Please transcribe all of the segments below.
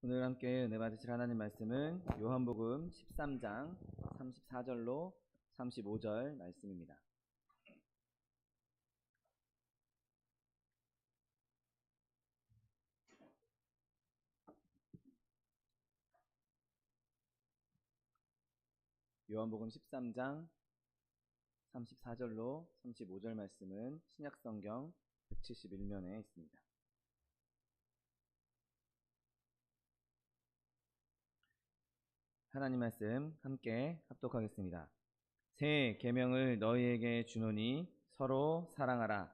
오늘 함께 은혜 받으실 하나님 말씀은 요한복음 13장 34절로 35절 말씀입니다. 요한복음 13장 34절로 35절 말씀은 신약성경 171면에 있습니다. 하나님 말씀 함께 합독하겠습니다. 새 계명을 너희에게 주노니 서로 사랑하라.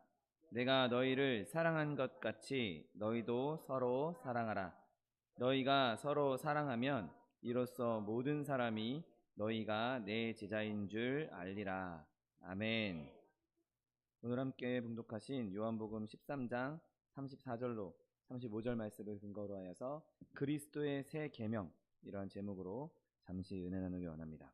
내가 너희를 사랑한 것 같이 너희도 서로 사랑하라. 너희가 서로 사랑하면 이로써 모든 사람이 너희가 내 제자인 줄 알리라. 아멘. 오늘 함께 봉독하신 요한복음 13장 34절로 35절 말씀을 근거로 하여서 그리스도의 새 계명, 이러한 제목으로 잠시 은혜 나누기 원합니다.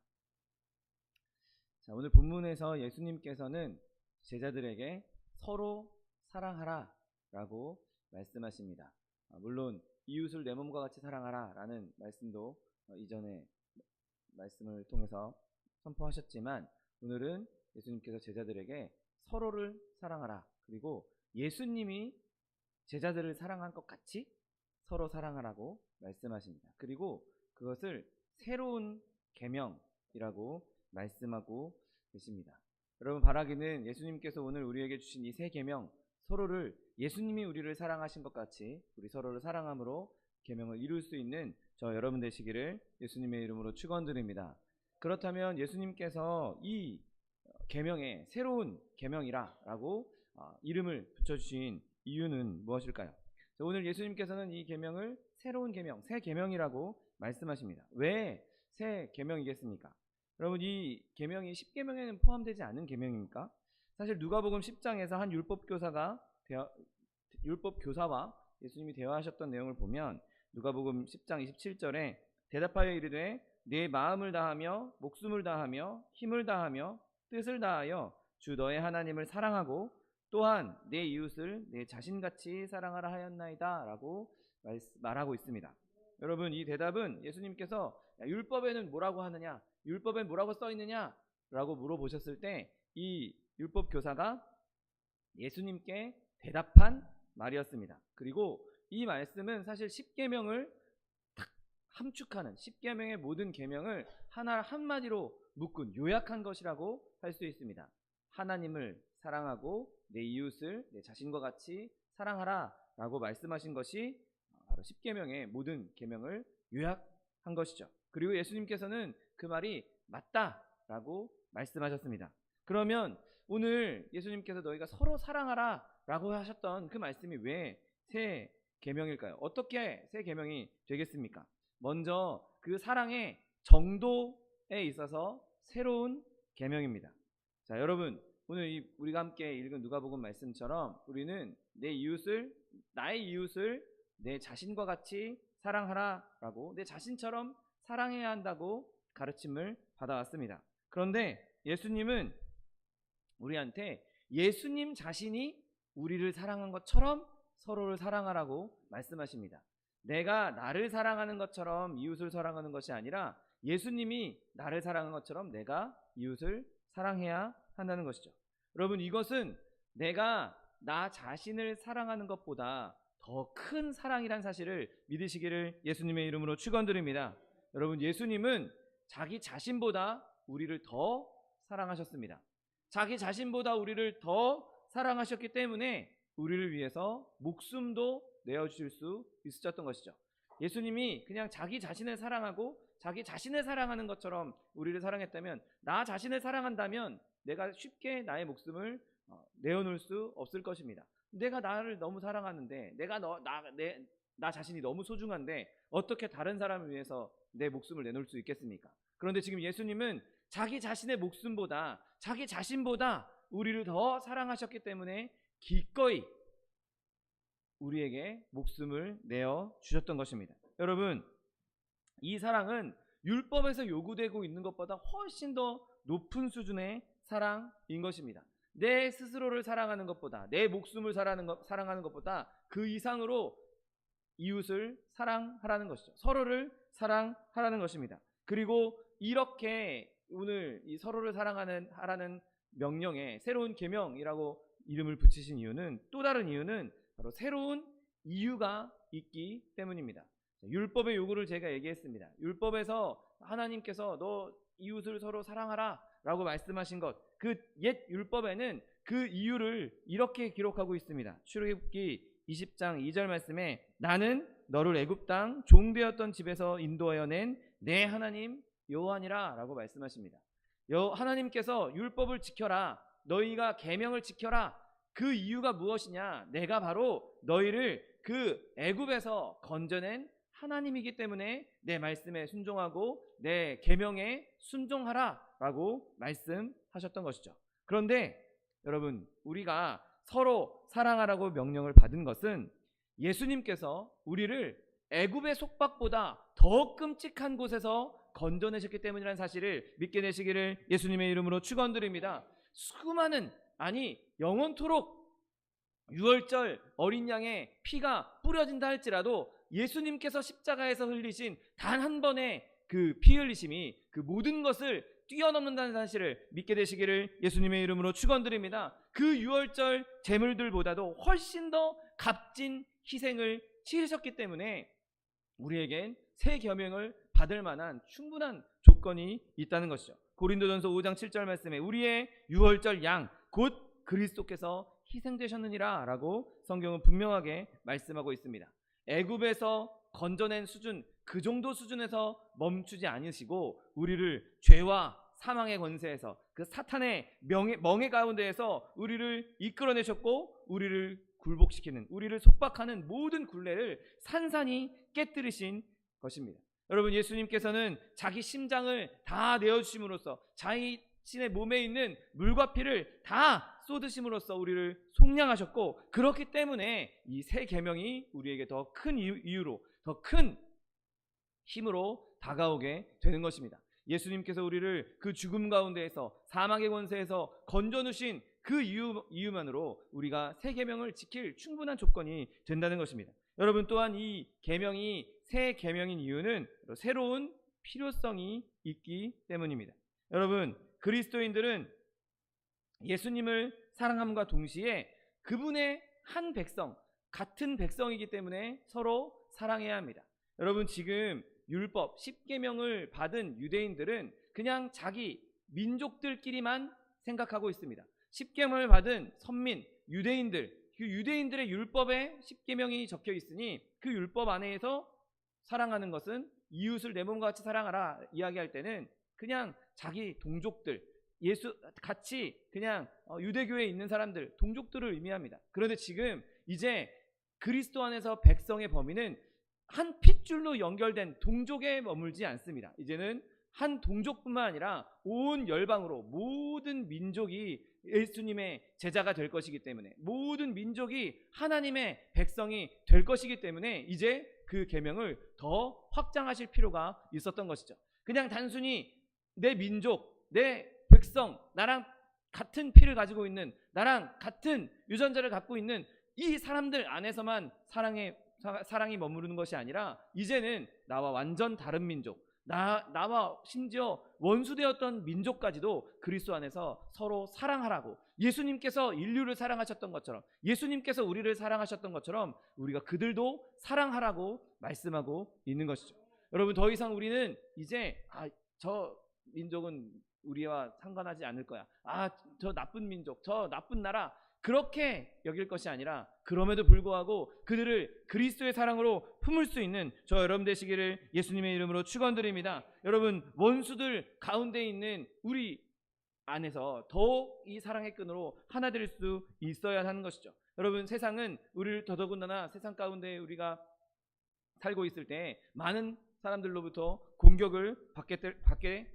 자, 오늘 본문에서 예수님께서는 제자들에게 서로 사랑하라 라고 말씀하십니다. 물론 이웃을 내 몸과 같이 사랑하라 라는 말씀도 이전에 말씀을 통해서 선포하셨지만, 오늘은 예수님께서 제자들에게 서로를 사랑하라, 그리고 예수님이 제자들을 사랑한 것 같이 서로 사랑하라고 말씀하십니다. 그리고 그것을 새로운 계명이라고 말씀하고 계십니다. 여러분, 바라기는 예수님께서 오늘 우리에게 주신 이 새 계명, 서로를 예수님이 우리를 사랑하신 것 같이 우리 서로를 사랑함으로 계명을 이룰 수 있는 저 여러분 되시기를 예수님의 이름으로 축원드립니다. 그렇다면 예수님께서 이 계명에 새로운 계명이라고 이름을 붙여주신 이유는 무엇일까요? 오늘 예수님께서는 이 계명을 새로운 계명, 새 계명이라고 말씀하십니다. 왜 새 계명이겠습니까? 여러분, 이 계명이 10계명에는 포함되지 않은 계명입니까? 사실 누가복음 10장에서 한 율법교사와 예수님이 대화하셨던 내용을 보면 누가복음 10장 27절에 대답하여 이르되 내 마음을 다하며 목숨을 다하며 힘을 다하며 뜻을 다하여 주 너의 하나님을 사랑하고 또한 내 이웃을 내 자신같이 사랑하라 하였나이다 라고 말하고 있습니다. 여러분, 이 대답은 예수님께서 율법에는 뭐라고 하느냐, 율법에 뭐라고 써있느냐 라고 물어보셨을 때 이 율법교사가 예수님께 대답한 말이었습니다. 그리고 이 말씀은 사실 10계명을 딱 함축하는, 10계명의 모든 계명을 하나 한마디로 묶은, 요약한 것이라고 할 수 있습니다. 하나님을 사랑하고 내 이웃을 내 자신과 같이 사랑하라 라고 말씀하신 것이 바로 10계명의 모든 계명을 요약한 것이죠. 그리고 예수님께서는 그 말이 맞다 라고 말씀하셨습니다. 그러면 오늘 예수님께서 너희가 서로 사랑하라 라고 하셨던 그 말씀이 왜 새 계명일까요? 어떻게 새 계명이 되겠습니까? 먼저 그 사랑의 정도에 있어서 새로운 계명입니다. 자, 여러분, 오늘 우리가 함께 읽은 누가복음 말씀처럼 우리는 나의 이웃을 내 자신과 같이 사랑하라 라고, 내 자신처럼 사랑해야 한다고 가르침을 받아왔습니다. 그런데 예수님은 우리한테 예수님 자신이 우리를 사랑한 것처럼 서로를 사랑하라고 말씀하십니다. 내가 나를 사랑하는 것처럼 이웃을 사랑하는 것이 아니라 예수님이 나를 사랑한 것처럼 내가 이웃을 사랑해야 한다는 것이죠. 여러분, 이것은 내가 나 자신을 사랑하는 것보다 더 큰 사랑이란 사실을 믿으시기를 예수님의 이름으로 축원드립니다. 여러분, 예수님은 자기 자신보다 우리를 더 사랑하셨습니다. 자기 자신보다 우리를 더 사랑하셨기 때문에 우리를 위해서 목숨도 내어주실 수 있으셨던 것이죠. 예수님이 그냥 자기 자신을 사랑하고 자기 자신을 사랑하는 것처럼 우리를 사랑했다면, 나 자신을 사랑한다면 내가 쉽게 나의 목숨을 내어놓을 수 없을 것입니다. 내가 나를 너무 사랑하는데, 나 자신이 너무 소중한데 어떻게 다른 사람을 위해서 내 목숨을 내놓을 수 있겠습니까? 그런데 지금 예수님은 자기 자신의 목숨보다, 자기 자신보다 우리를 더 사랑하셨기 때문에 기꺼이 우리에게 목숨을 내어 주셨던 것입니다. 여러분, 이 사랑은 율법에서 요구되고 있는 것보다 훨씬 더 높은 수준의 사랑인 것입니다. 내 스스로를 사랑하는 것보다, 내 목숨을 사랑하는 것보다 그 이상으로 이웃을 사랑하라는 것이죠. 서로를 사랑하라는 것입니다. 그리고 이렇게 오늘 이 서로를 하라는 명령에 새로운 계명이라고 이름을 붙이신 이유는, 또 다른 이유는 바로 새로운 이유가 있기 때문입니다. 율법의 요구를 제가 얘기했습니다. 율법에서 하나님께서 너 이웃을 서로 사랑하라 라고 말씀하신 것, 그 옛 율법에는 그 이유를 이렇게 기록하고 있습니다. 출애굽기 20장 2절 말씀에 나는 너를 애굽 땅 종되었던 집에서 인도하여 낸 내 하나님 여호와니라 라고 말씀하십니다. 하나님께서 율법을 지켜라, 너희가 계명을 지켜라. 그 이유가 무엇이냐? 내가 바로 너희를 그 애굽에서 건져낸 하나님이기 때문에 내 말씀에 순종하고 내 계명에 순종하라 라고 말씀하셨던 것이죠. 그런데 여러분, 우리가 서로 사랑하라고 명령을 받은 것은 예수님께서 우리를 애굽의 속박보다 더 끔찍한 곳에서 건져내셨기 때문이라는 사실을 믿게 되시기를 예수님의 이름으로 축원드립니다. 수많은, 아니 영원토록 유월절 어린 양의 피가 뿌려진다 할지라도 예수님께서 십자가에서 흘리신 단 한 번의 그 피 흘리심이 그 모든 것을 뛰어넘는다는 사실을 믿게 되시기를 예수님의 이름으로 축원드립니다. 그 유월절 제물들보다도 훨씬 더 값진 희생을 치르셨기 때문에 우리에겐 새 계명을 받을 만한 충분한 조건이 있다는 것이죠. 고린도전서 5장 7절 말씀에 우리의 유월절 양 곧 그리스도께서 희생되셨느니라 라고 성경은 분명하게 말씀하고 있습니다. 애굽에서 건져낸 수준, 그 정도 수준에서 멈추지 않으시고 우리를 죄와 사망의 권세에서, 그 사탄의 멍에 가운데에서 우리를 이끌어내셨고 우리를 굴복시키는, 우리를 속박하는 모든 굴레를 산산히 깨뜨리신 것입니다. 여러분, 예수님께서는 자기 심장을 다 내어주심으로써 자신의 몸에 있는 물과 피를 다 쏟으심으로써 우리를 속량하셨고, 그렇기 때문에 이 새 계명이 우리에게 더 큰 이유로, 더 큰 힘으로 다가오게 되는 것입니다. 예수님께서 우리를 그 죽음 가운데에서, 사망의 권세에서 건져누신 그 이유만으로 우리가 새 계명을 지킬 충분한 조건이 된다는 것입니다. 여러분, 또한 이 계명이 새 계명인 이유는 새로운 필요성이 있기 때문입니다. 여러분, 그리스도인들은 예수님을 사랑함과 동시에 그분의 한 백성, 같은 백성이기 때문에 서로 사랑해야 합니다. 여러분, 지금 율법 10계명을 받은 유대인들은 그냥 자기 민족들끼리만 생각하고 있습니다. 10계명을 받은 선민 유대인들, 그 유대인들의 율법에 10계명이 적혀 있으니 그 율법 안에서 사랑하는 것은 이웃을 내 몸과 같이 사랑하라 이야기할 때는 그냥 자기 동족들, 예수 같이 그냥 유대교에 있는 사람들, 동족들을 의미합니다. 그런데 지금 이제 그리스도 안에서 백성의 범위는 한 핏줄로 연결된 동족에 머물지 않습니다. 이제는 한 동족뿐만 아니라 온 열방으로 모든 민족이 예수님의 제자가 될 것이기 때문에, 모든 민족이 하나님의 백성이 될 것이기 때문에 이제 그 계명을 더 확장하실 필요가 있었던 것이죠. 그냥 단순히 내 민족, 내 백성, 나랑 같은 피를 가지고 있는, 나랑 같은 유전자를 갖고 있는 이 사람들 안에서만 사랑이 머무르는 것이 아니라 이제는 나와 완전 다른 민족, 나와 심지어 원수되었던 민족까지도 그리스도 안에서 서로 사랑하라고, 예수님께서 인류를 사랑하셨던 것처럼, 예수님께서 우리를 사랑하셨던 것처럼 우리가 그들도 사랑하라고 말씀하고 있는 것이죠. 여러분, 더 이상 우리는 이제 저 민족은 우리와 상관하지 않을 거야, 저 나쁜 민족, 저 나쁜 나라, 그렇게 여길 것이 아니라 그럼에도 불구하고 그들을 그리스도의 사랑으로 품을 수 있는 저 여러분 되시기를 예수님의 이름으로 축원드립니다. 여러분, 원수들 가운데 있는 우리 안에서 더욱 이 사랑의 끈으로 하나 될 수 있어야 하는 것이죠. 여러분, 세상은 우리를 더더군다나 세상 가운데 우리가 살고 있을 때 많은 사람들로부터 공격을 받게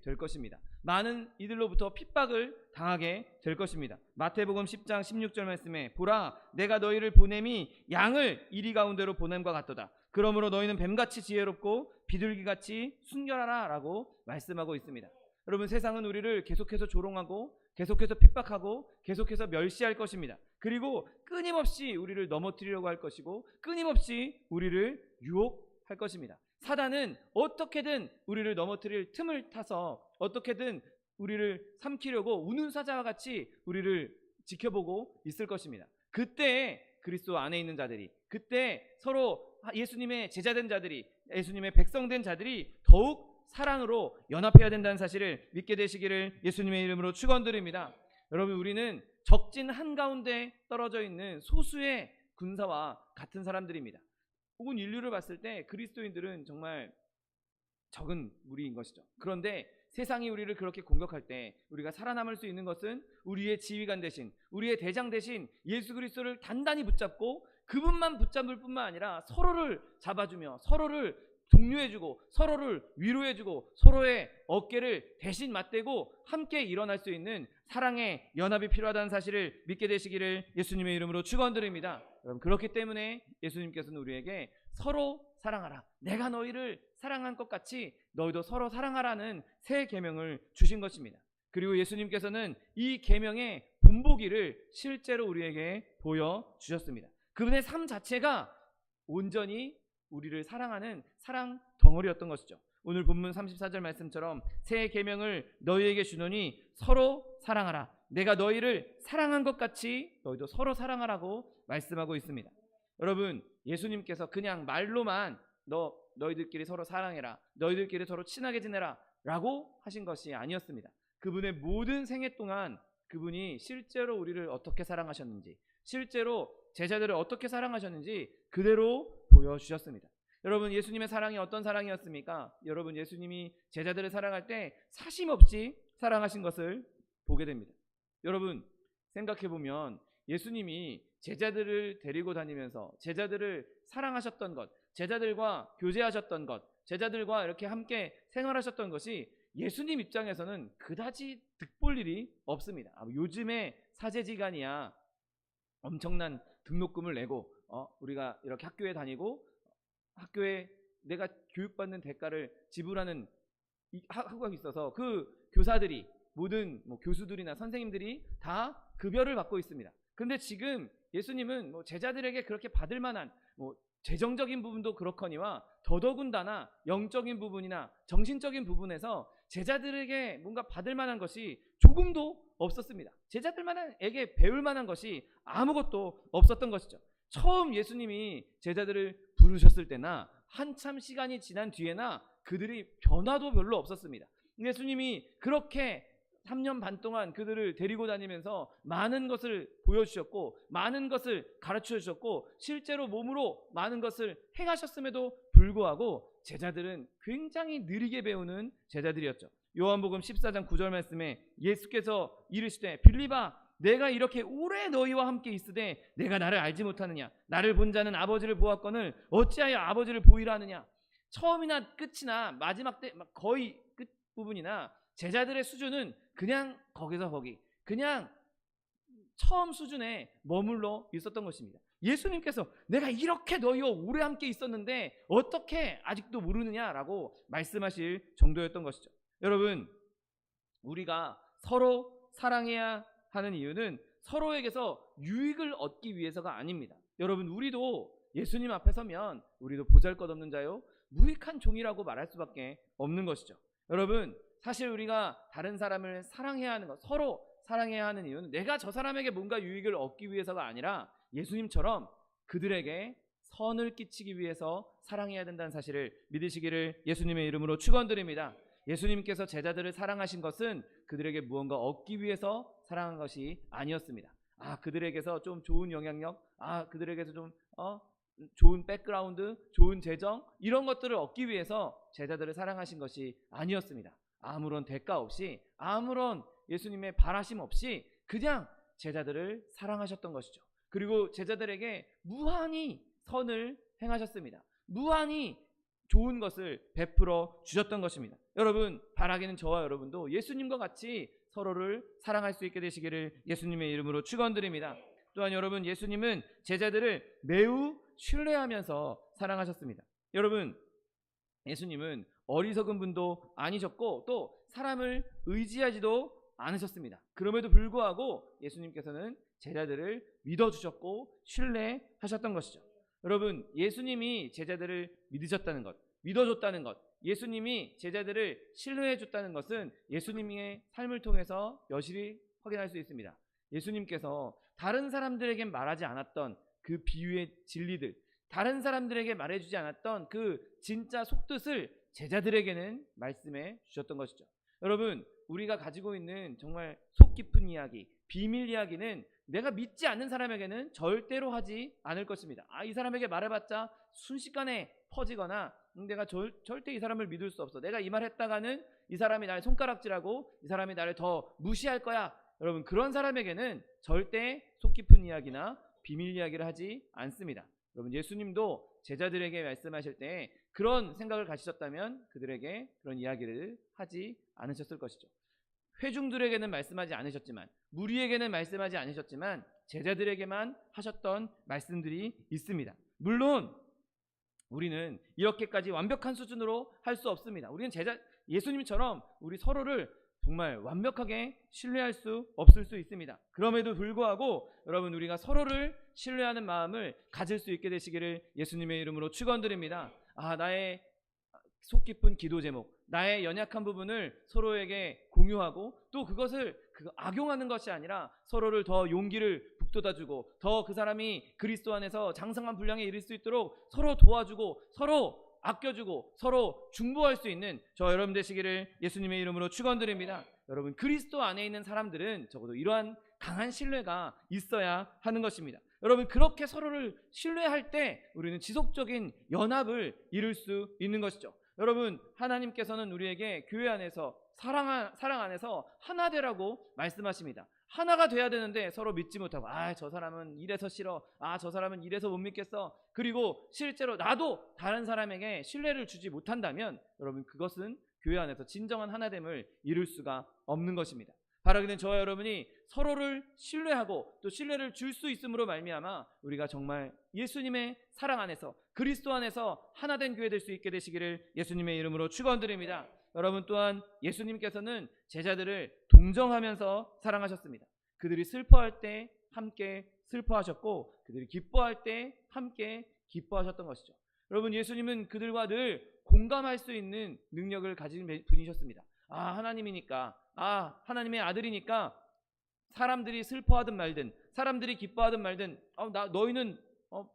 될 것입니다. 많은 이들로부터 핍박을 당하게 될 것입니다. 마태복음 10장 16절 말씀에 보라, 내가 너희를 보냄이 양을 이리 가운데로 보냄과 같도다. 그러므로 너희는 뱀같이 지혜롭고 비둘기같이 순결하라 라고 말씀하고 있습니다. 여러분, 세상은 우리를 계속해서 조롱하고 계속해서 핍박하고 계속해서 멸시할 것입니다. 그리고 끊임없이 우리를 넘어뜨리려고 할 것이고 끊임없이 우리를 유혹할 것입니다. 사단은 어떻게든 우리를 넘어뜨릴 틈을 타서 어떻게든 우리를 삼키려고 우는 사자와 같이 우리를 지켜보고 있을 것입니다. 그때 그리스도 안에 있는 자들이, 그때 서로 예수님의 제자된 자들이, 예수님의 백성된 자들이 더욱 사랑으로 연합해야 된다는 사실을 믿게 되시기를 예수님의 이름으로 축원드립니다. 여러분, 우리는 적진 한가운데 떨어져 있는 소수의 군사와 같은 사람들입니다. 혹은 인류를 봤을 때 그리스도인들은 정말 적은 무리인 것이죠. 그런데 세상이 우리를 그렇게 공격할 때 우리가 살아남을 수 있는 것은 우리의 지휘관 대신, 우리의 대장 대신 예수 그리스도를 단단히 붙잡고 그분만 붙잡을 뿐만 아니라 서로를 잡아주며 서로를 독려해주고 서로를 위로해주고 서로의 어깨를 대신 맞대고 함께 일어날 수 있는 사랑의 연합이 필요하다는 사실을 믿게 되시기를 예수님의 이름으로 축원드립니다. 여러분, 그렇기 때문에 예수님께서는 우리에게 서로 사랑하라, 내가 너희를 사랑한 것 같이 너희도 서로 사랑하라는 새 계명을 주신 것입니다. 그리고 예수님께서는 이 계명의 본보기를 실제로 우리에게 보여주셨습니다. 그분의 삶 자체가 온전히 우리를 사랑하는 사랑 덩어리였던 것이죠. 오늘 본문 34절 말씀처럼 새 계명을 너희에게 주노니 서로 사랑하라, 내가 너희를 사랑한 것 같이 너희도 서로 사랑하라고 말씀하고 있습니다. 여러분, 예수님께서 그냥 말로만 너희들끼리 서로 사랑해라, 너희들끼리 서로 친하게 지내라 라고 하신 것이 아니었습니다. 그분의 모든 생애 동안 그분이 실제로 우리를 어떻게 사랑하셨는지, 실제로 제자들을 어떻게 사랑하셨는지 그대로 보여주셨습니다. 여러분, 예수님의 사랑이 어떤 사랑이었습니까? 여러분, 예수님이 제자들을 사랑할 때 사심없이 사랑하신 것을 보게 됩니다. 여러분, 생각해보면 예수님이 제자들을 데리고 다니면서 제자들을 사랑하셨던 것, 제자들과 교제하셨던 것, 제자들과 이렇게 함께 생활하셨던 것이 예수님 입장에서는 그다지 득볼 일이 없습니다. 요즘에 사제지간이야 엄청난 등록금을 내고 우리가 이렇게 학교에 다니고 학교에 내가 교육받는 대가를 지불하는 학교가 있어서 그 교사들이, 모든 교수들이나 선생님들이 다 급여를 받고 있습니다. 그런데 지금 예수님은 제자들에게 그렇게 받을 만한 재정적인 부분도 그렇거니와 더더군다나 영적인 부분이나 정신적인 부분에서 제자들에게 뭔가 받을 만한 것이 조금도 없었습니다. 제자들에게 배울 만한 것이 아무것도 없었던 것이죠. 처음 예수님이 제자들을 부르셨을 때나 한참 시간이 지난 뒤에나 그들이 변화도 별로 없었습니다. 예수님이 그렇게 3년 반 동안 그들을 데리고 다니면서 많은 것을 보여주셨고 많은 것을 가르쳐 주셨고 실제로 몸으로 많은 것을 행하셨음에도 불구하고 제자들은 굉장히 느리게 배우는 제자들이었죠. 요한복음 14장 9절 말씀에 예수께서 이르시되 빌립아, 내가 이렇게 오래 너희와 함께 있으되 내가 나를 알지 못하느냐? 나를 본 자는 아버지를 보았거늘 어찌하여 아버지를 보이라 하느냐? 처음이나 끝이나 마지막 때 거의 끝 부분이나 제자들의 수준은 그냥 거기서 거기, 그냥 처음 수준에 머물러 있었던 것입니다. 예수님께서 내가 이렇게 너희와 오래 함께 있었는데 어떻게 아직도 모르느냐라고 말씀하실 정도였던 것이죠. 여러분, 우리가 서로 사랑해야 하는 이유는 서로에게서 유익을 얻기 위해서가 아닙니다. 여러분, 우리도 예수님 앞에 서면 우리도 보잘것없는 자요 무익한 종이라고 말할 수밖에 없는 것이죠. 여러분, 사실 우리가 다른 사람을 사랑해야 하는 것, 서로 사랑해야 하는 이유는 내가 저 사람에게 뭔가 유익을 얻기 위해서가 아니라 예수님처럼 그들에게 선을 끼치기 위해서 사랑해야 된다는 사실을 믿으시기를 예수님의 이름으로 축원드립니다. 예수님께서 제자들을 사랑하신 것은 그들에게 무언가 얻기 위해서 사랑한 것이 아니었습니다. 그들에게서 좀 좋은 영향력, 그들에게서 좀 좋은 백그라운드, 좋은 재정, 이런 것들을 얻기 위해서 제자들을 사랑하신 것이 아니었습니다. 아무런 대가 없이, 아무런 예수님의 바라심 없이 그냥 제자들을 사랑하셨던 것이죠. 그리고 제자들에게 무한히 선을 행하셨습니다. 무한히 좋은 것을 베풀어 주셨던 것입니다. 여러분, 바라기는 저와 여러분도 예수님과 같이 서로를 사랑할 수 있게 되시기를 예수님의 이름으로 축원드립니다. 또한 여러분, 예수님은 제자들을 매우 신뢰하면서 사랑하셨습니다. 여러분, 예수님은 어리석은 분도 아니셨고 또 사람을 의지하지도 않으셨습니다. 그럼에도 불구하고 예수님께서는 제자들을 믿어주셨고 신뢰하셨던 것이죠. 여러분, 예수님이 제자들을 믿으셨다는 것, 믿어줬다는 것, 예수님이 제자들을 신뢰해줬다는 것은 예수님의 삶을 통해서 여실히 확인할 수 있습니다. 예수님께서 다른 사람들에게 말하지 않았던 그 비유의 진리들, 다른 사람들에게 말해주지 않았던 그 진짜 속뜻을 제자들에게는 말씀해 주셨던 것이죠. 여러분, 우리가 가지고 있는 정말 속 깊은 이야기, 비밀 이야기는 내가 믿지 않는 사람에게는 절대로 하지 않을 것입니다. 이 사람에게 말해봤자 순식간에 퍼지거나 내가 절대 이 사람을 믿을 수 없어, 내가 이 말 했다가는 이 사람이 나를 손가락질하고 이 사람이 나를 더 무시할 거야. 여러분, 그런 사람에게는 절대 속 깊은 이야기나 비밀 이야기를 하지 않습니다. 여러분, 예수님도 제자들에게 말씀하실 때 그런 생각을 가지셨다면 그들에게 그런 이야기를 하지 않으셨을 것이죠. 회중들에게는 말씀하지 않으셨지만, 무리에게는 말씀하지 않으셨지만 제자들에게만 하셨던 말씀들이 있습니다. 물론 우리는 이렇게까지 완벽한 수준으로 할 수 없습니다. 우리는 예수님처럼 우리 서로를 정말 완벽하게 신뢰할 수 없을 수 있습니다. 그럼에도 불구하고 여러분, 우리가 서로를 신뢰하는 마음을 가질 수 있게 되시기를 예수님의 이름으로 축원드립니다. 나의 속 깊은 기도 제목, 나의 연약한 부분을 서로에게 공유하고 또 그것을 악용하는 것이 아니라 서로를 더 용기를 북돋아주고 더 그 사람이 그리스도 안에서 장성한 분량에 이를 수 있도록 서로 도와주고 서로 아껴주고 서로 중보할 수 있는 저 여러분 되시기를 예수님의 이름으로 축원드립니다. 여러분, 그리스도 안에 있는 사람들은 적어도 이러한 강한 신뢰가 있어야 하는 것입니다. 여러분, 그렇게 서로를 신뢰할 때 우리는 지속적인 연합을 이룰 수 있는 것이죠. 여러분, 하나님께서는 우리에게 교회 안에서 사랑 안에서 하나 되라고 말씀하십니다. 하나가 돼야 되는데 서로 믿지 못하고 저 사람은 이래서 싫어, 저 사람은 이래서 못 믿겠어, 그리고 실제로 나도 다른 사람에게 신뢰를 주지 못한다면 여러분, 그것은 교회 안에서 진정한 하나됨을 이룰 수가 없는 것입니다. 바라기는 저와 여러분이 서로를 신뢰하고 또 신뢰를 줄 수 있음으로 말미암아 우리가 정말 예수님의 사랑 안에서 그리스도 안에서 하나된 교회 될 수 있게 되시기를 예수님의 이름으로 축원드립니다. 여러분, 또한 예수님께서는 제자들을 동정하면서 사랑하셨습니다. 그들이 슬퍼할 때 함께 슬퍼하셨고 그들이 기뻐할 때 함께 기뻐하셨던 것이죠. 여러분, 예수님은 그들과 늘 공감할 수 있는 능력을 가진 분이셨습니다. 하나님이니까, 하나님의 아들이니까 사람들이 슬퍼하든 말든 사람들이 기뻐하든 말든 너희는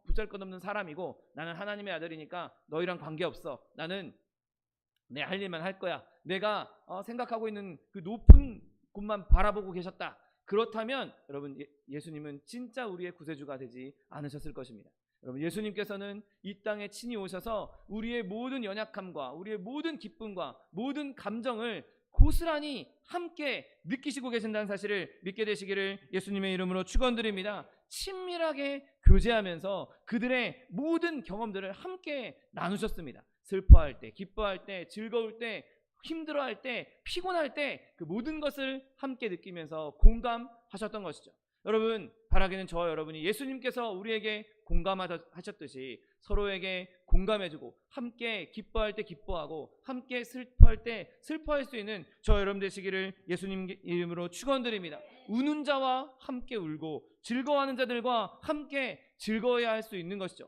보잘것없는 사람이고 나는 하나님의 아들이니까 너희랑 관계없어, 나는 내 할 일만 할 거야, 내가 생각하고 있는 그 높은 곳만 바라보고 계셨다. 그렇다면 여러분, 예수님은 진짜 우리의 구세주가 되지 않으셨을 것입니다. 여러분, 예수님께서는 이 땅에 친히 오셔서 우리의 모든 연약함과 우리의 모든 기쁨과 모든 감정을 고스란히 함께 느끼시고 계신다는 사실을 믿게 되시기를 예수님의 이름으로 축원드립니다. 친밀하게 교제하면서 그들의 모든 경험들을 함께 나누셨습니다. 슬퍼할 때, 기뻐할 때, 즐거울 때, 힘들어할 때, 피곤할 때 그 모든 것을 함께 느끼면서 공감하셨던 것이죠. 여러분, 바라기는 저와 여러분이 예수님께서 우리에게 공감하셨듯이 서로에게 공감해주고 함께 기뻐할 때 기뻐하고 함께 슬퍼할 때 슬퍼할 수 있는 저 여러분 되시기를 예수님 이름으로 축원드립니다. 우는 자와 함께 울고 즐거워하는 자들과 함께 즐거워해야 할 수 있는 것이죠.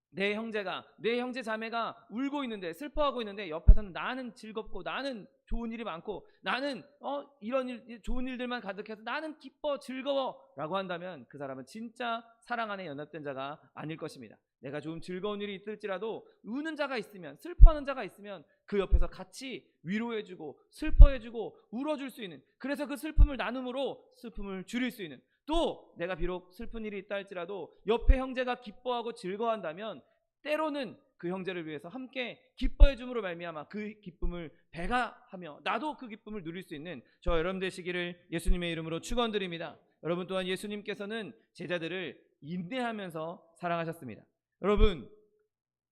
내 형제가, 내 형제 자매가 울고 있는데, 슬퍼하고 있는데 옆에서는 나는 즐겁고 나는 좋은 일이 많고 나는 이런 좋은 일들만 가득해서 나는 기뻐 즐거워 라고 한다면 그 사람은 진짜 사랑 안에 연합된 자가 아닐 것입니다. 내가 좀 즐거운 일이 있을지라도 우는 자가 있으면, 슬퍼하는 자가 있으면 그 옆에서 같이 위로해주고 슬퍼해주고 울어줄 수 있는, 그래서 그 슬픔을 나눔으로 슬픔을 줄일 수 있는, 또 내가 비록 슬픈 일이 있다 할지라도 옆에 형제가 기뻐하고 즐거워한다면 때로는 그 형제를 위해서 함께 기뻐해 줌으로 말미암아 그 기쁨을 배가하며 나도 그 기쁨을 누릴 수 있는 저 여러분 되시기를 예수님의 이름으로 축원드립니다. 여러분, 또한 예수님께서는 제자들을 인내하면서 사랑하셨습니다. 여러분,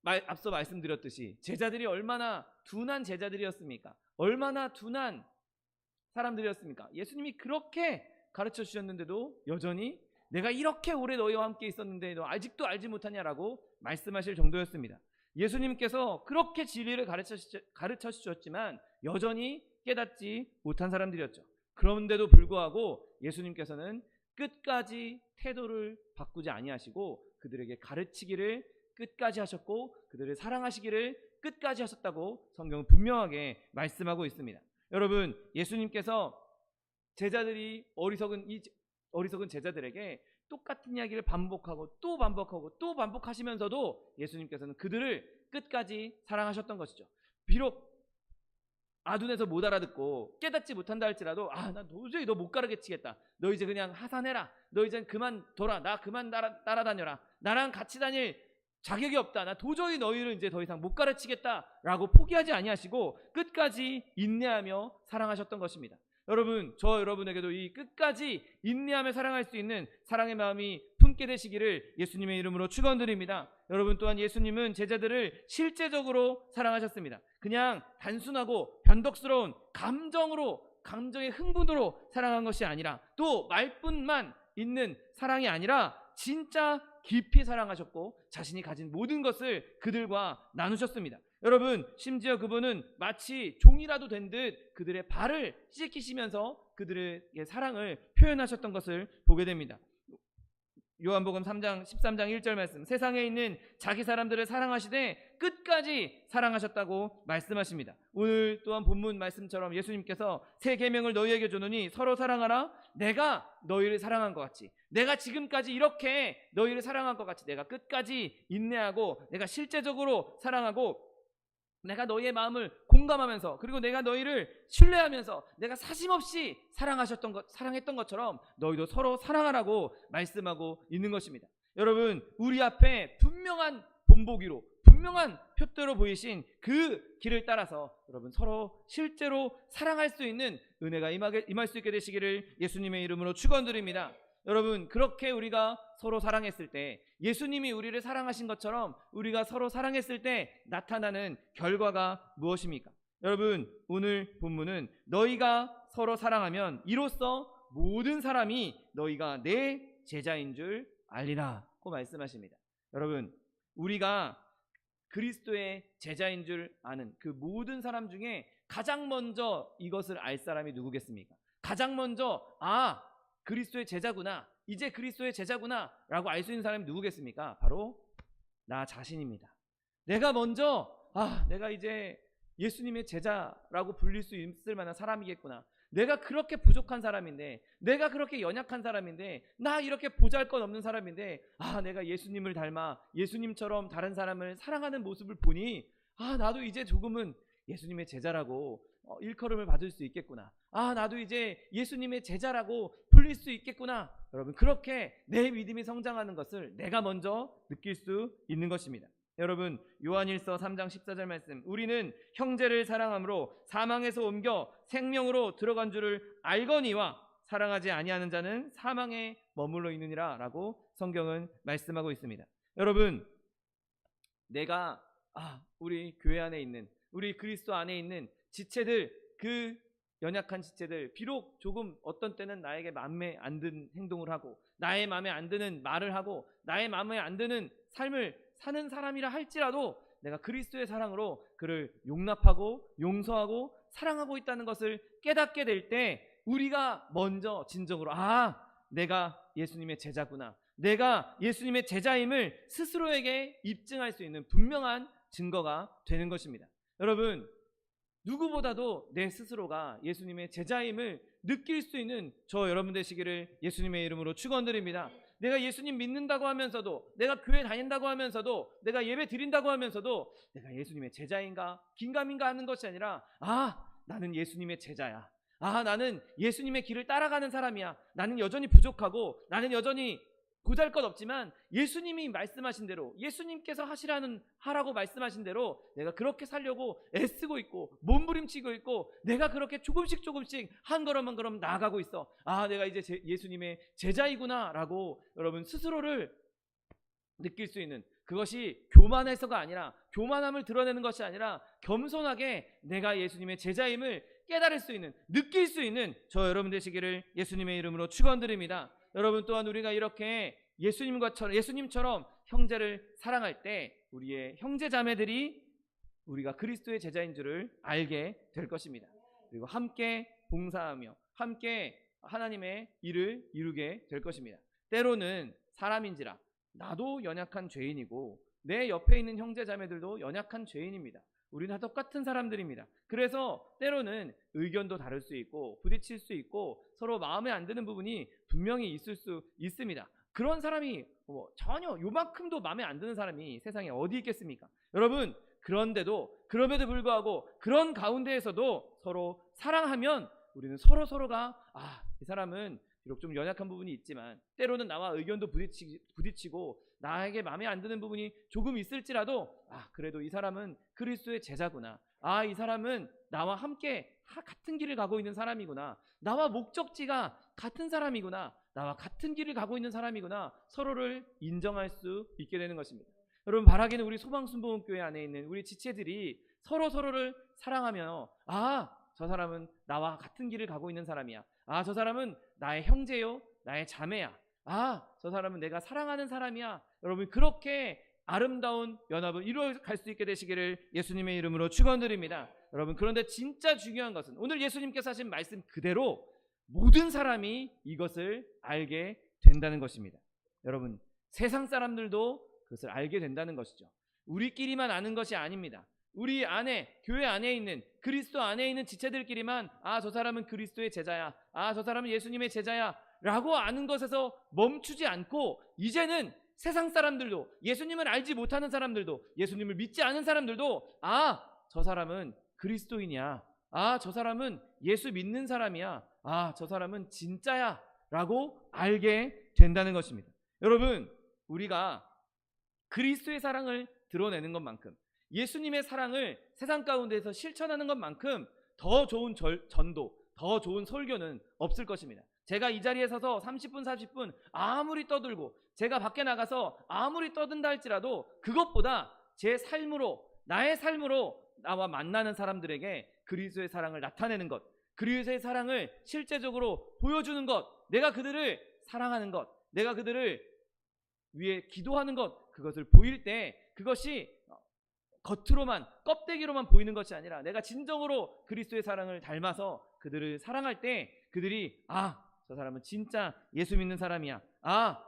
앞서 말씀드렸듯이 제자들이 얼마나 둔한 제자들이었습니까? 얼마나 둔한 사람들이었습니까? 예수님이 그렇게 가르쳐 주셨는데도 여전히 내가 이렇게 오래 너희와 함께 있었는데 너 아직도 알지 못하냐라고 말씀하실 정도였습니다. 예수님께서 그렇게 진리를 가르쳐 주셨지만 여전히 깨닫지 못한 사람들이었죠. 그런데도 불구하고 예수님께서는 끝까지 태도를 바꾸지 아니하시고 그들에게 가르치기를 끝까지 하셨고 그들을 사랑하시기를 끝까지 하셨다고 성경은 분명하게 말씀하고 있습니다. 여러분, 예수님께서 제자들이 어리석은 제자들에게 똑같은 이야기를 반복하고 또 반복하고 또 반복하시면서도 예수님께서는 그들을 끝까지 사랑하셨던 것이죠. 비록 아둔해서 못 알아듣고 깨닫지 못한다 할지라도 나 도저히 너 못 가르치겠다. 너 이제 그냥 하산해라. 너 이제 그만 둬라. 나 그만 따라다녀라. 나랑 같이 다닐 자격이 없다. 나 도저히 너희를 이제 더 이상 못 가르치겠다라고 포기하지 아니하시고 끝까지 인내하며 사랑하셨던 것입니다. 여러분, 저 여러분에게도 이 끝까지 인내하며 사랑할 수 있는 사랑의 마음이 품게 되시기를 예수님의 이름으로 축원드립니다. 여러분 또한 예수님은 제자들을 실제적으로 사랑하셨습니다. 그냥 단순하고 변덕스러운 감정의 흥분으로 사랑한 것이 아니라 또 말뿐만 있는 사랑이 아니라 진짜 깊이 사랑하셨고 자신이 가진 모든 것을 그들과 나누셨습니다. 여러분, 심지어 그분은 마치 종이라도 된 듯 그들의 발을 씻기시면서 그들에게 사랑을 표현하셨던 것을 보게 됩니다. 요한복음 13장 1절 말씀, 세상에 있는 자기 사람들을 사랑하시되 끝까지 사랑하셨다고 말씀하십니다. 오늘 또한 본문 말씀처럼 예수님께서 새 계명을 너희에게 주노니 서로 사랑하라. 내가 너희를 사랑한 것 같이, 내가 지금까지 이렇게 너희를 사랑한 것 같이 내가 끝까지 인내하고 내가 실제적으로 사랑하고 내가 너희의 마음을 공감하면서 그리고 내가 너희를 신뢰하면서 내가 사심없이 사랑했던 것처럼 너희도 서로 사랑하라고 말씀하고 있는 것입니다. 여러분, 우리 앞에 분명한 본보기로 분명한 표대로 보이신 그 길을 따라서 여러분 서로 실제로 사랑할 수 있는 은혜가 임할 수 있게 되시기를 예수님의 이름으로 축원드립니다. 여러분, 그렇게 우리가 서로 사랑했을 때 예수님이 우리를 사랑하신 것처럼 우리가 서로 사랑했을 때 나타나는 결과가 무엇입니까? 여러분, 오늘 본문은 너희가 서로 사랑하면 이로써 모든 사람이 너희가 내 제자인 줄 알리라고 말씀하십니다. 여러분, 우리가 그리스도의 제자인 줄 아는 그 모든 사람 중에 가장 먼저 이것을 알 사람이 누구겠습니까? 가장 먼저 그리스도의 제자구나, 이제 그리스도의 제자구나 라고 알 수 있는 사람이 누구겠습니까? 바로 나 자신입니다. 내가 먼저 내가 이제 예수님의 제자라고 불릴 수 있을 만한 사람이겠구나. 내가 그렇게 부족한 사람인데, 내가 그렇게 연약한 사람인데, 나 이렇게 보잘것없는 사람인데 내가 예수님을 닮아 예수님처럼 다른 사람을 사랑하는 모습을 보니 나도 이제 조금은 예수님의 제자라고 일컬음을 받을 수 있겠구나. 나도 이제 예수님의 제자라고 불릴 수 있겠구나. 여러분, 그렇게 내 믿음이 성장하는 것을 내가 먼저 느낄 수 있는 것입니다. 여러분, 요한일서 3장 14절 말씀, 우리는 형제를 사랑함으로 사망에서 옮겨 생명으로 들어간 줄을 알거니와 사랑하지 아니하는 자는 사망에 머물러 있느니라 라고 성경은 말씀하고 있습니다. 여러분, 내가 우리 교회 안에 있는, 우리 그리스도 안에 있는 지체들, 그 연약한 지체들, 비록 조금 어떤 때는 나에게 마음에 안 드는 행동을 하고 나의 마음에 안 드는 말을 하고 나의 마음에 안 드는 삶을 사는 사람이라 할지라도 내가 그리스도의 사랑으로 그를 용납하고 용서하고 사랑하고 있다는 것을 깨닫게 될 때 우리가 먼저 진정으로 내가 예수님의 제자구나, 내가 예수님의 제자임을 스스로에게 입증할 수 있는 분명한 증거가 되는 것입니다. 여러분, 누구보다도 내 스스로가 예수님의 제자임을 느낄 수 있는 저 여러분 되시기를 예수님의 이름으로 축원드립니다. 내가 예수님 믿는다고 하면서도, 내가 교회 다닌다고 하면서도, 내가 예배 드린다고 하면서도 내가 예수님의 제자인가 긴가민가 하는 것이 아니라 나는 예수님의 제자야. 나는 예수님의 길을 따라가는 사람이야. 나는 여전히 부족하고 나는 여전히 보잘것없지만 예수님이 말씀하신 대로, 예수님께서 하라고 말씀하신 대로 내가 그렇게 살려고 애쓰고 있고 몸부림치고 있고 내가 그렇게 조금씩 한 걸음 한 걸음 나아가고 있어. 내가 이제 예수님의 제자이구나 라고 여러분 스스로를 느낄 수 있는, 그것이 교만해서가 아니라, 교만함을 드러내는 것이 아니라 겸손하게 내가 예수님의 제자임을 깨달을 수 있는, 느낄 수 있는 저 여러분 되시기를 예수님의 이름으로 축원드립니다. 여러분, 또한 우리가 이렇게 예수님처럼 형제를 사랑할 때 우리의 형제 자매들이 우리가 그리스도의 제자인 줄을 알게 될 것입니다. 그리고 함께 봉사하며 함께 하나님의 일을 이루게 될 것입니다. 때로는 사람인지라 나도 연약한 죄인이고 내 옆에 있는 형제자매들도 연약한 죄인입니다. 우리는 다 똑같은 사람들입니다. 그래서 때로는 의견도 다를 수 있고 부딪힐 수 있고 서로 마음에 안 드는 부분이 분명히 있을 수 있습니다. 그런 사람이 전혀 요만큼도 마음에 안 드는 사람이 세상에 어디 있겠습니까? 여러분, 그럼에도 불구하고 그런 가운데에서도 서로 사랑하면 우리는 서로가 이 사람은 비록 좀 연약한 부분이 있지만 때로는 나와 의견도 부딪히고 나에게 마음에 안 드는 부분이 조금 있을지라도 그래도 이 사람은 그리스도의 제자구나. 이 사람은 나와 함께 같은 길을 가고 있는 사람이구나. 나와 목적지가 같은 사람이구나. 나와 같은 길을 가고 있는 사람이구나. 서로를 인정할 수 있게 되는 것입니다. 여러분, 바라기는 우리 소방순복음교회 안에 있는 우리 지체들이 서로를 사랑하며 저 사람은 나와 같은 길을 가고 있는 사람이야. 저 사람은 나의 형제요, 나의 자매야. 저 사람은 내가 사랑하는 사람이야. 여러분, 그렇게 아름다운 연합을 이루어갈 수 있게 되시기를 예수님의 이름으로 축원드립니다. 여러분, 그런데 진짜 중요한 것은 오늘 예수님께서 하신 말씀 그대로 모든 사람이 이것을 알게 된다는 것입니다. 여러분, 세상 사람들도 그것을 알게 된다는 것이죠. 우리끼리만 아는 것이 아닙니다. 우리 안에, 교회 안에 있는, 그리스도 안에 있는 지체들끼리만 저 사람은 그리스도의 제자야, 저 사람은 예수님의 제자야 라고 아는 것에서 멈추지 않고 이제는 세상 사람들도, 예수님을 알지 못하는 사람들도, 예수님을 믿지 않은 사람들도 저 사람은 그리스도인이야, 저 사람은 예수 믿는 사람이야, 저 사람은 진짜야 라고 알게 된다는 것입니다. 여러분, 우리가 그리스도의 사랑을 드러내는 것만큼, 예수님의 사랑을 세상 가운데서 실천하는 것만큼 더 좋은 전도, 더 좋은 설교는 없을 것입니다. 제가 이 자리에 서서 30분, 40분 아무리 떠들고 제가 밖에 나가서 아무리 떠든다 할지라도 그것보다 제 삶으로, 나의 삶으로 나와 만나는 사람들에게 그리스도의 사랑을 나타내는 것, 그리스도의 사랑을 실제적으로 보여주는 것, 내가 그들을 사랑하는 것, 내가 그들을 위해 기도하는 것, 그것을 보일 때 그것이 겉으로만, 껍데기로만 보이는 것이 아니라 내가 진정으로 그리스도의 사랑을 닮아서 그들을 사랑할 때 그들이 저 사람은 진짜 예수 믿는 사람이야,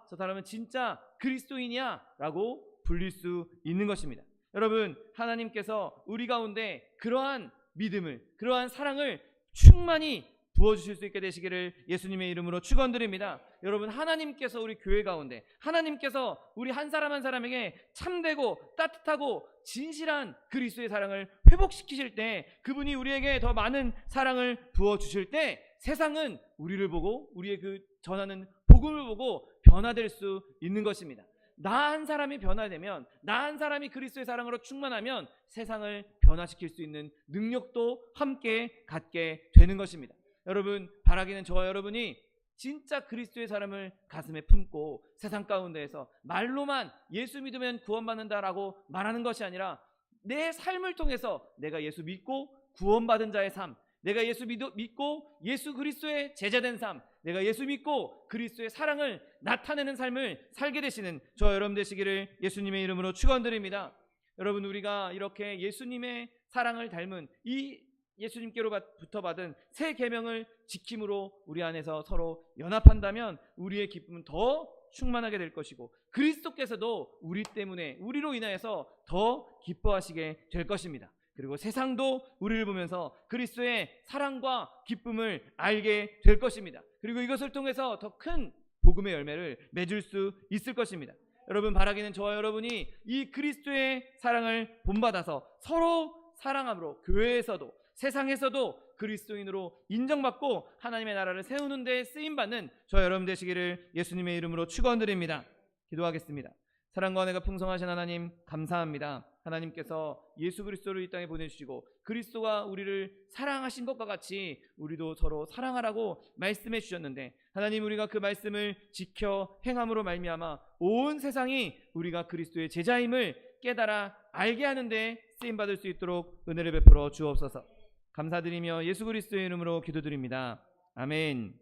저 사람은 진짜 그리스도인이야 라고 불릴 수 있는 것입니다. 여러분, 하나님께서 우리 가운데 그러한 믿음을, 그러한 사랑을 충만히 부어주실 수 있게 되시기를 예수님의 이름으로 축원드립니다. 여러분, 하나님께서 우리 교회 가운데, 하나님께서 우리 한 사람 한 사람에게 참되고 따뜻하고 진실한 그리스도의 사랑을 회복시키실 때, 그분이 우리에게 더 많은 사랑을 부어주실 때 세상은 우리를 보고, 우리의 그 전하는 복음을 보고 변화될 수 있는 것입니다. 나 한 사람이 변화되면, 나 한 사람이 그리스도의 사랑으로 충만하면 세상을 변화시킬 수 있는 능력도 함께 갖게 되는 것입니다. 여러분, 바라기는 저와 여러분이 진짜 그리스도의 사랑을 가슴에 품고 세상 가운데에서 말로만 예수 믿으면 구원받는다라고 말하는 것이 아니라 내 삶을 통해서 내가 예수 믿고 구원받은 자의 삶, 내가 예수 믿고 예수 그리스도의 제자된 삶, 내가 예수 믿고 그리스도의 사랑을 나타내는 삶을 살게 되시는 저와 여러분 되시기를 예수님의 이름으로 축원드립니다. 여러분, 우리가 이렇게 예수님의 사랑을 닮은 이 예수님께로부터 받은 새 계명을 지킴으로 우리 안에서 서로 연합한다면 우리의 기쁨은 더 충만하게 될 것이고 그리스도께서도 우리 때문에, 우리로 인하여서 더 기뻐하시게 될 것입니다. 그리고 세상도 우리를 보면서 그리스도의 사랑과 기쁨을 알게 될 것입니다. 그리고 이것을 통해서 더 큰 복음의 열매를 맺을 수 있을 것입니다. 여러분, 바라기는 저와 여러분이 이 그리스도의 사랑을 본받아서 서로 사랑함으로 교회에서도 세상에서도 그리스도인으로 인정받고 하나님의 나라를 세우는 데 쓰임받는 저와 여러분 되시기를 예수님의 이름으로 축원드립니다. 기도하겠습니다. 사랑과 은혜가 풍성하신 하나님, 감사합니다. 하나님께서 예수 그리스도를 이 땅에 보내주시고 그리스도가 우리를 사랑하신 것과 같이 우리도 서로 사랑하라고 말씀해 주셨는데, 하나님, 우리가 그 말씀을 지켜 행함으로 말미암아 온 세상이 우리가 그리스도의 제자임을 깨달아 알게 하는데 쓰임받을 수 있도록 은혜를 베풀어 주옵소서. 감사드리며 예수 그리스도의 이름으로 기도드립니다. 아멘.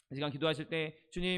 이 시간 기도하실 때 주님